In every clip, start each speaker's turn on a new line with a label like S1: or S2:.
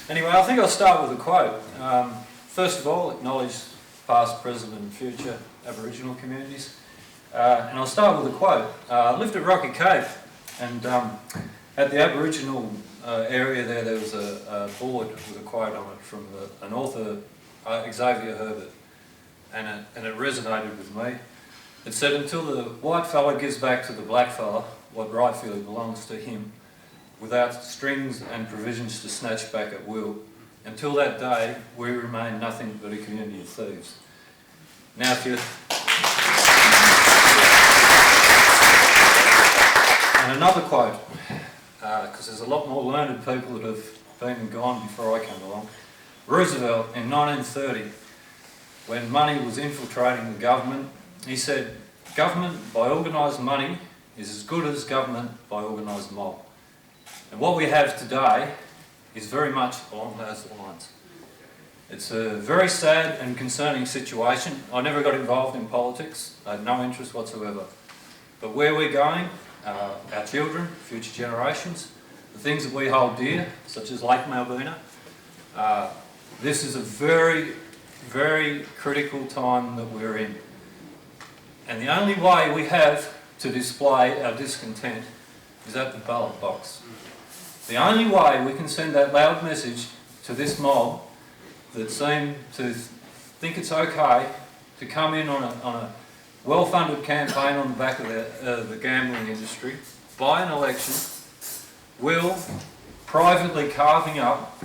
S1: Anyway, I think I'll start with a quote. First of all, acknowledge past, present and future Aboriginal communities. And I'll start with a quote. I lived at Rocky Cave, and at the Aboriginal area there was a board with a quote on it from an author, Xavier Herbert, and it resonated with me. It said, "Until the white fella gives back to the black fella what rightfully belongs to him, without strings and provisions to snatch back at will, until that day we remain nothing but a community of thieves." Now if you... And another quote, because there's a lot more learned people that have been and gone before I came along. Roosevelt in 1930, when money was infiltrating the government, he said, "Government by organised money is as good as government by organised mob." And what we have today is very much along those lines. It's a very sad and concerning situation. I never got involved in politics. I had no interest whatsoever. But where we're going, our children, future generations, the things that we hold dear, such as Lake Malbena, this is a very, very critical time that we're in. And the only way we have to display our discontent is at the ballot box. The only way we can send that loud message to this mob that seem to think it's okay to come in on a well-funded campaign on the back of the gambling industry, buy an election, will privately carving up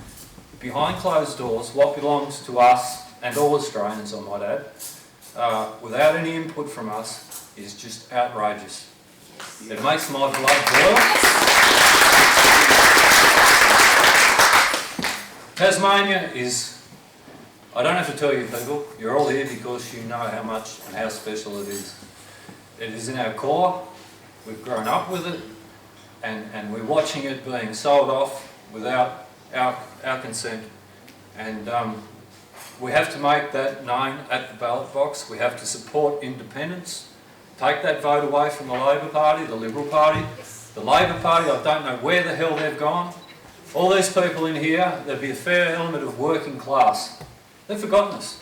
S1: behind closed doors what belongs to us and all Australians, I might add, without any input from us, is just outrageous. It makes my blood boil. Tasmania is, I don't have to tell you people, you're all here because you know how much and how special it is. It is in our core, we've grown up with it, and we're watching it being sold off without our consent. And we have to make that known at the ballot box. We have to support independence, take that vote away from the Labor Party, the Liberal Party. The Labor Party, I don't know where the hell they've gone. All these people in here, there'd be a fair element of working class. They've forgotten us.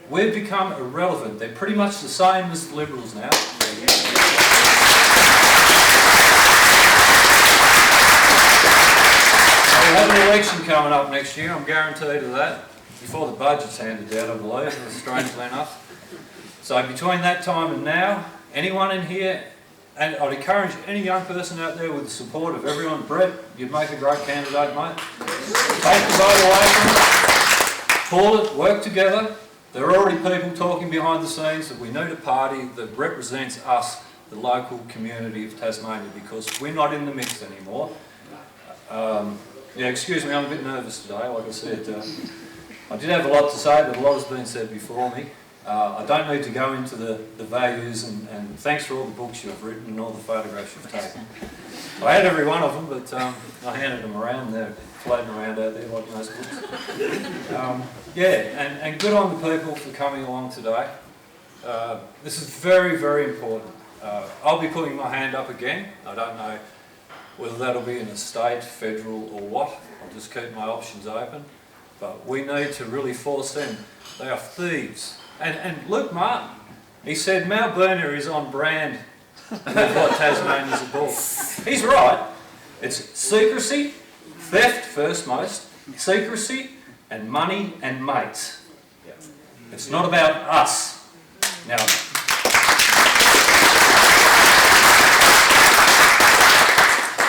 S1: We've become irrelevant. They're pretty much the same as the Liberals now. We have an election coming up next year, I'm guaranteed of that. Before the budget's handed down, I believe, strangely enough. So between that time and now, anyone in here, and I'd encourage any young person out there with the support of everyone. Brett, you'd make a great candidate, mate. Take the vote away from it, pull it, work together. There are already people talking behind the scenes that we need a party that represents us, the local community of Tasmania, because we're not in the mix anymore. Yeah, excuse me, I'm a bit nervous today, like I said. I did have a lot to say, but a lot has been said before me. I don't need to go into the values, and thanks for all the books you've written and all the photographs you've taken. I had every one of them, but I handed them around. They're floating around out there like most books. Yeah, and good on the people for coming along today. This is very, very important. I'll be putting my hand up again. I don't know whether that'll be in a state, federal or what. I'll just keep my options open. But we need to really force them. They are thieves. And Luke Martin, he said Malbena is on brand with what Tasmania's about. He's right. It's secrecy, theft first most, secrecy and money and mates. It's not about us. Now,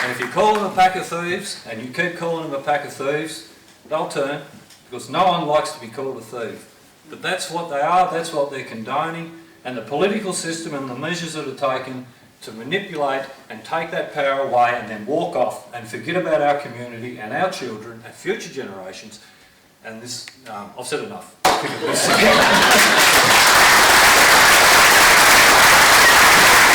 S1: and if you call them a pack of thieves and you keep calling them a pack of thieves, they'll turn, because no one likes to be called a thief. But that's what they are, that's what they're condoning, and the political system and the measures that are taken to manipulate and take that power away and then walk off and forget about our community and our children and future generations. And this, I've said enough.